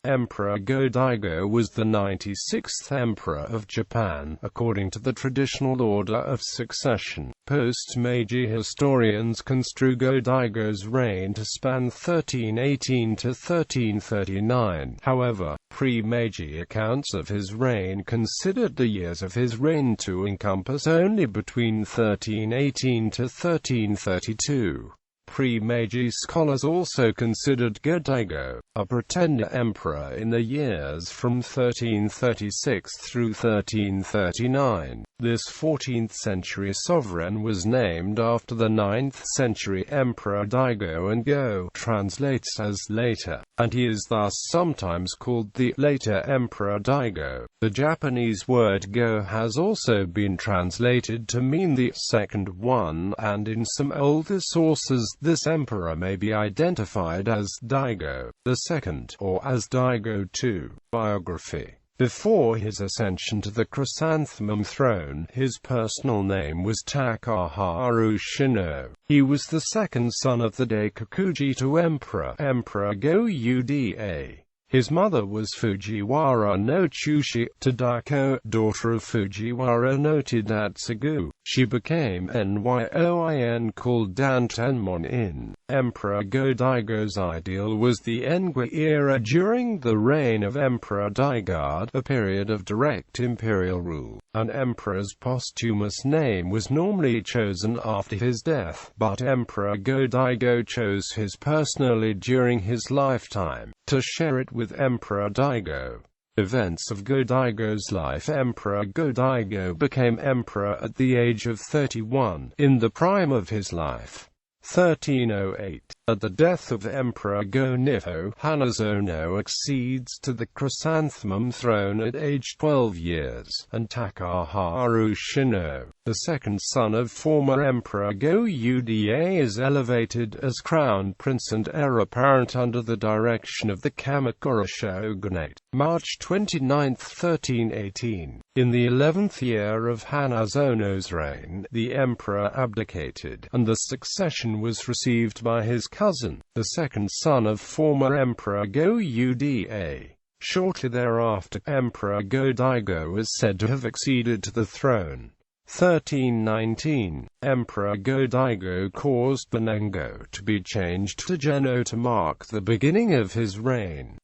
Emperor Go-Daigo was the 96th emperor of Japan, according to the traditional order of succession. Post-Meiji historians construe Go-Daigo's reign to span 1318 to 1339. However, pre-Meiji accounts of his reign considered the years of his reign to encompass only between 1318 to 1332. Pre-Meiji scholars also considered Go-Daigo a pretender emperor in the years from 1336 through 1339. This 14th-century sovereign was named after the 9th-century Emperor Daigo, and Go translates as later, and he is thus sometimes called the later Emperor Daigo. The Japanese word Go has also been translated to mean the second one, and in some older sources this emperor may be identified as Daigo the Second, or as Daigo II. Biography. Before his ascension to the chrysanthemum throne, his personal name was Takaharu Shino. He was the second son of the Daikakuji Emperor, Emperor Go-Uda. His mother was Fujiwara no Chushi Tadako, daughter of Fujiwara no Tadatsugu. She became Nyoin called Dantenmon in. Emperor Go-Daigo's ideal was the Engui era during the reign of Emperor Daigo, a period of direct imperial rule. An emperor's posthumous name was normally chosen after his death, but Emperor Go-Daigo chose his personally during his lifetime, to share it with Emperor Daigo. Events of Go-Daigo's life. Emperor Go-Daigo became emperor at the age of 31, in the prime of his life. 1308. At the death of Emperor Go-Nifo, Hanazono accedes to the chrysanthemum throne at age 12 years, and Takaharu Shino, the second son of former Emperor Go-Uda, is elevated as crown prince and heir apparent under the direction of the Kamakura shogunate. March 29, 1318. In the 11th year of Hanazono's reign, the emperor abdicated, and the succession was received by his cousin, the second son of former Emperor Go-Uda. Shortly thereafter, Emperor Go-Daigo is said to have acceded to the throne. 1319. Emperor Go-Daigo caused the Nengo to be changed to Geno to mark the beginning of his reign.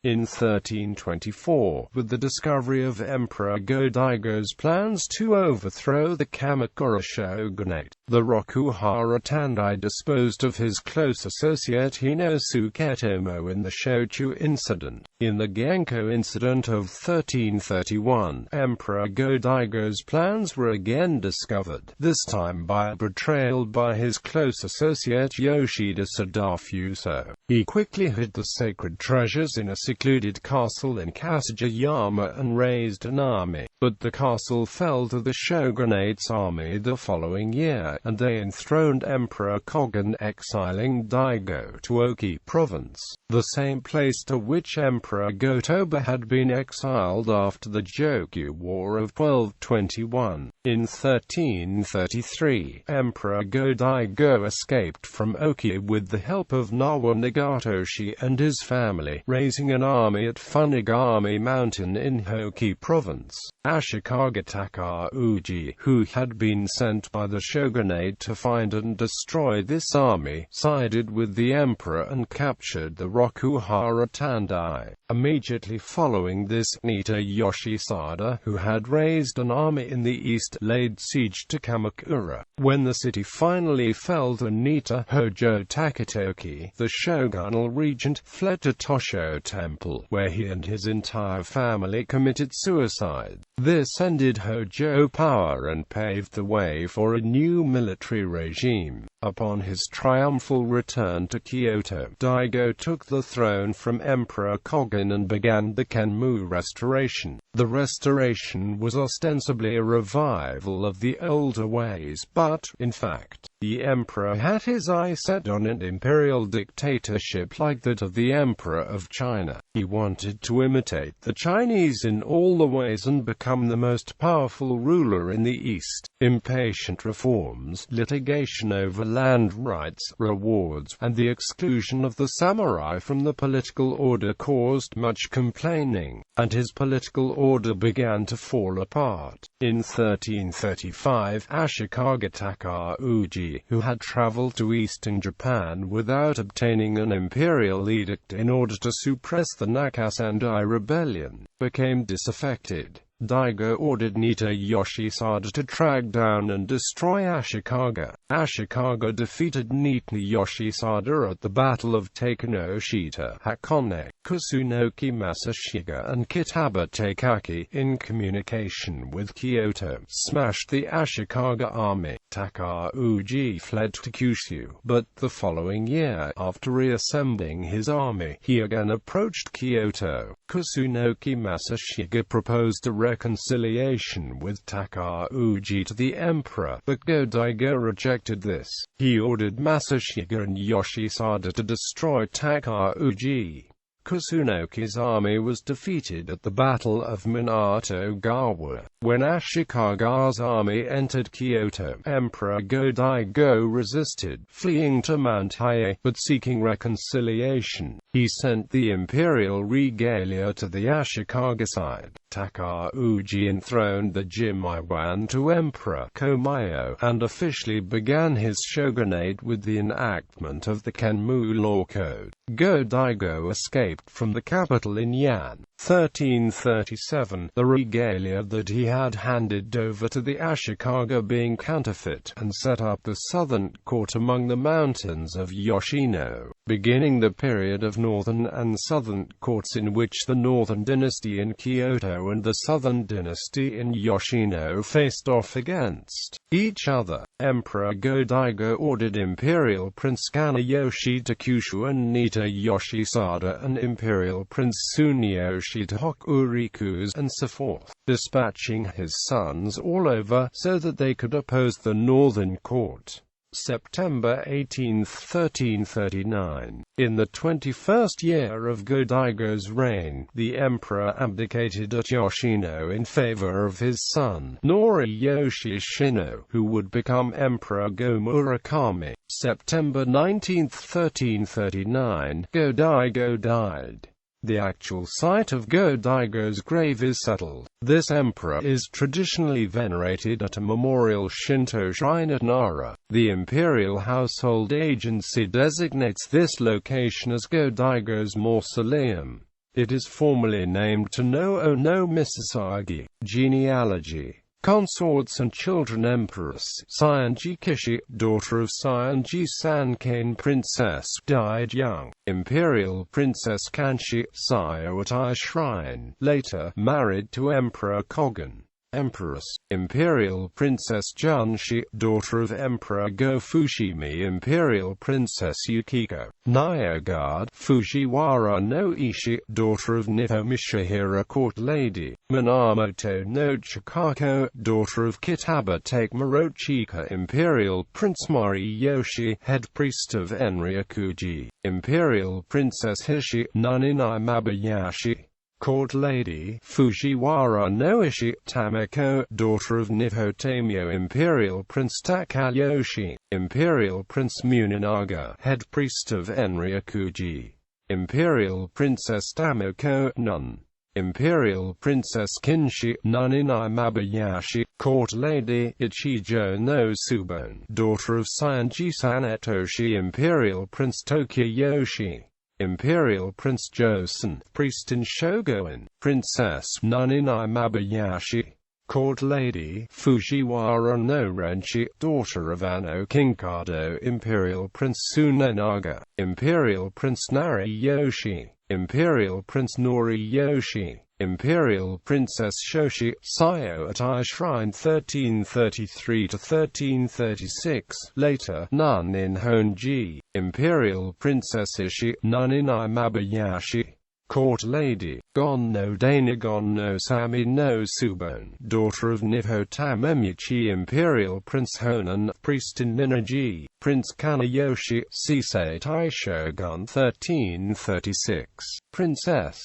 In 1324, with the discovery of Emperor Go-Daigo's plans to overthrow the Kamakura shogunate, the Rokuhara Tandai disposed of his close associate Hinosu Ketomo in the Shochu incident. In the Genko incident of 1331, Emperor Go-Daigo's plans were again discovered, this time by a betrayal by his close associate Yoshida Sadafuso. He quickly hid the sacred treasures in a secluded castle in Kasujiyama and raised an army, but the castle fell to the shogunate's army the following year, and they enthroned Emperor Kogen, exiling Daigo to Oki province, the same place to which Emperor Go-Toba had been exiled after the Jokyu War of 1221. In 1333, Emperor Go-Daigo escaped from Oki with the help of Nawa Nagatoshi and his family, raising an army at Funigami Mountain in Hoki province. Ashikaga Takauji, who had been sent by the shogunate to find and destroy this army, sided with the emperor and captured the Rokuhara Tandai. Immediately following this, Nita Yoshisada, who had raised an army in the east, laid siege to Kamakura. When the city finally fell to Nita, Hojo Takatoki, the shogunal regent, fled to Tosho Temple, where he and his entire family committed suicide. This ended Hojo power and paved the way for a new military regime. Upon his triumphal return to Kyoto, Daigo took the throne from Emperor Kogen and began the Kenmu Restoration. The restoration was ostensibly a revival of the older ways, but, in fact, The emperor had his eye set on an imperial dictatorship like that of the Emperor of China. He wanted to imitate the Chinese in all the ways and become the most powerful ruler in the East. Impatient reforms, litigation over land rights, rewards, and the exclusion of the samurai from the political order caused much complaining, and his political order began to fall apart. In 1335, Ashikaga Takauji, who had traveled to eastern Japan without obtaining an imperial edict in order to suppress the Nakasandai rebellion, became disaffected. Daigo ordered Nita Yoshisada to track down and destroy Ashikaga. Ashikaga defeated Nita Yoshisada at the Battle of Takenoshita, Hakone, Kusunoki Masashiga and Kitaba Takaki, in communication with Kyoto, smashed the Ashikaga army. Takauji fled to Kyushu, but the following year, after reassembling his army, he again approached Kyoto. Kusunoki Masashiga proposed a reconciliation with Takauji to the emperor, but Go-Daigo rejected this. He ordered Masashiga and Yoshisada to destroy Takauji. Kusunoki's army was defeated at the Battle of Minato-gawa. When Ashikaga's army entered Kyoto, Emperor Go-Daigo resisted, fleeing to Mount Hiei, but seeking reconciliation. He sent the imperial regalia to the Ashikaga side. Takauji enthroned the Jimaiwan to Emperor Komayo, and officially began his shogunate with the enactment of the Kenmu Law Code. Go-Daigo escaped from the capital in Yan. 1337, the regalia that he had handed over to the Ashikaga being counterfeit, and set up the southern court among the mountains of Yoshino, beginning the period of northern and southern courts in which the northern dynasty in Kyoto and the southern dynasty in Yoshino faced off against each other. Emperor Go-Daigo ordered Imperial Prince Kanayoshi to Kyushu and Nita Yoshisada and Imperial Prince Tsuneyoshi to Hokuriku, and so forth, dispatching his sons all over so that they could oppose the northern court. September 18, 1339. In the 21st year of Go-Daigo's reign, the emperor abdicated at Yoshino in favor of his son, Noriyoshi Shino, who would become Emperor Go-Murakami. September 19, 1339, Go-Daigo died. The actual site of Go-Daigo's grave is settled. This emperor is traditionally venerated at a memorial Shinto shrine at Nara. The Imperial Household Agency designates this location as Go-Daigo's mausoleum. It is formally named to no Misasagi. Genealogy. Consorts and children. Empress Saionji Kishi, daughter of Saionji Sankane Princess, died young. Imperial Princess Kanshi, Sayo at Ai Shrine, later married to Emperor Kogen. Empress, Imperial Princess Junshi, daughter of Emperor Go-Fushimi. Imperial Princess Yukiko Nyoguard, Fujiwara no Ishi, daughter of Nito Mishihira, court lady. Minamoto no Chikako, daughter of Kitaba Take Morochika. Imperial Prince Moriyoshi, head priest of Enryakuji. Imperial Princess Hishi Nuninai Mabayashi, court lady. Fujiwara no Ishi, Tameko, daughter of Nihotamio. Imperial Prince Takayoshi, Imperial Prince Muninaga, head priest of Enryakuji. Imperial Princess Tameko, nun. Imperial Princess Kinshi Nuninai Mabayashi, court lady. Ichijo no Subone, daughter of Saionji Sanetoshi. Imperial Prince Tokiyoshi, Imperial Prince Josen, priest in Shogoin. Princess Nuninai Mabayashi, court lady. Fujiwara no Renshi, daughter of Ano Kinkado. Imperial Prince Tsunenaga, Imperial Prince Nariyoshi, Imperial Prince Noriyoshi, Imperial Princess Shoshi, Sayo at Ai Shrine 1333–1336, later, nun in Honji. Imperial Princess Ishi, Nuninai Mabayashi, court lady, Gon no Dainagon no Sami no Subone, daughter of Nihho Tamemichi, imperial prince Honan, priest in Ninigi, Prince Kanayoshi, Sisei Taishogun 1336, princess,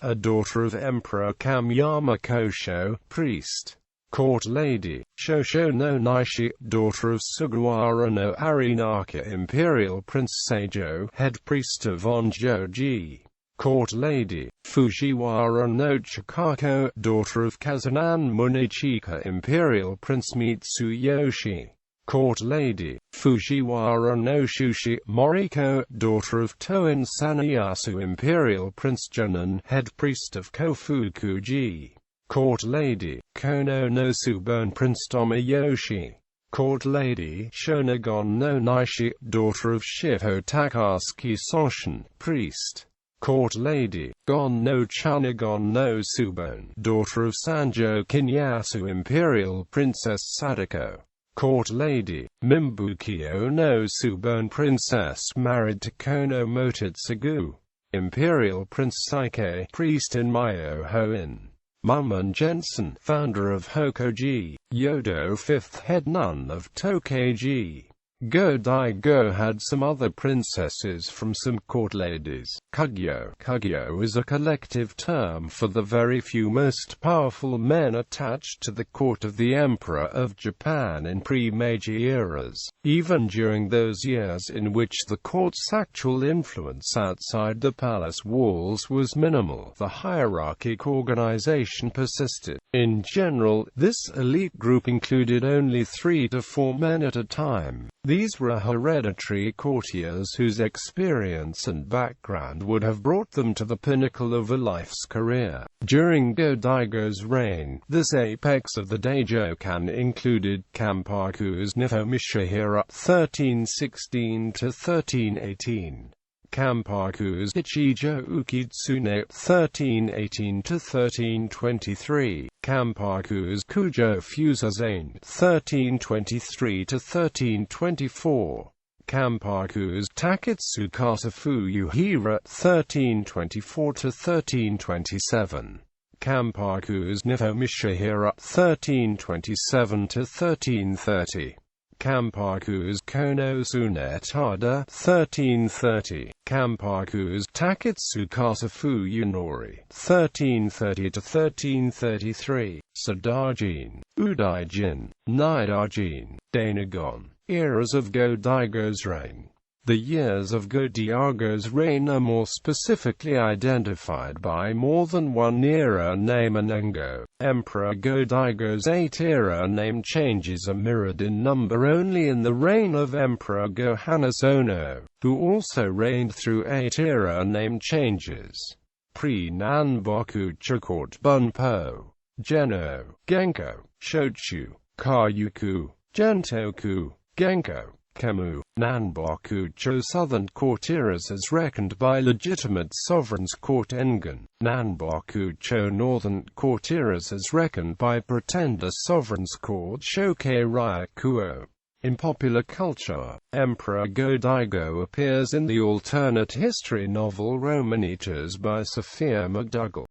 a daughter of Emperor Kamiyama Kosho, priest. Court lady, Shosho no Naishi, daughter of Sugawara no Arinaka, imperial prince Seijo, head priest of Onjoji. Court lady, Fujiwara no Chikako, daughter of Kazanan Munichika, imperial prince Mitsuyoshi. Court lady, Fujiwara no Shushi, Moriko, daughter of Toin Sanayasu, imperial prince Junan, head priest of Kofukuji. Court lady, Kono no Subone, prince Tomoyoshi. Court lady, Shonagon no Naishi, daughter of Shiho Takaski Soshin, priest. Court lady, Gon no Chanagon no Subone, daughter of Sanjo Kinyasu, imperial princess Sadako. Court lady, Mimbukyo no Subone, princess married to Kono Mototsugu, imperial prince Saike, priest in Myoho-in. Mumon Jensen, founder of Hokoji, Yodo, 5th head nun of Tokaji. Go-Daigo had some other princesses from some court ladies. Kugyo is a collective term for the very few most powerful men attached to the court of the Emperor of Japan in pre-Meiji eras. Even during those years in which the court's actual influence outside the palace walls was minimal, the hierarchic organization persisted. In general, this elite group included only 3 to 4 men at a time. These were hereditary courtiers whose experience and background would have brought them to the pinnacle of a life's career. During Go-Daigo's reign, this apex of the Daijokan included Kampaku's Nihho Mishihira 1316–1318, Kampaku's Ichijo Ukitsune 1318–1323, Kampaku's Kujo Fusazane 1323–1324, Kampaku's Taketsu Kasafu Yuhira 1324–1327, Kampaku's Nihho Mishihira 1327–1330, Kampaku's Kono Tsunetada 1330, Kampaku's Taketsu Kasafu Yunori 1330–1333, Sadajin, Udaijin, Nidajin, Dainagon. Eras of Go-Daigo's reign. The years of Go-Daigo's reign are more specifically identified by more than one era name Anengo. Emperor Go-Daigo's 8 era name changes are mirrored in number only in the reign of Emperor Go-Hanazono, who also reigned through 8 era name changes. Pre-Nanboku Chokort Bunpo, Geno, Genko, Shochu, Kayuku, Gentoku, Genko, Kemu, Nanboku-cho Southern Court eras as reckoned by legitimate sovereigns Court Engan, Nanboku-cho Northern Court eras as reckoned by pretender sovereigns Court Shokei Ryakuo. In popular culture, Emperor Go-Daigo appears in the alternate history novel Romanitas by Sophia McDougall.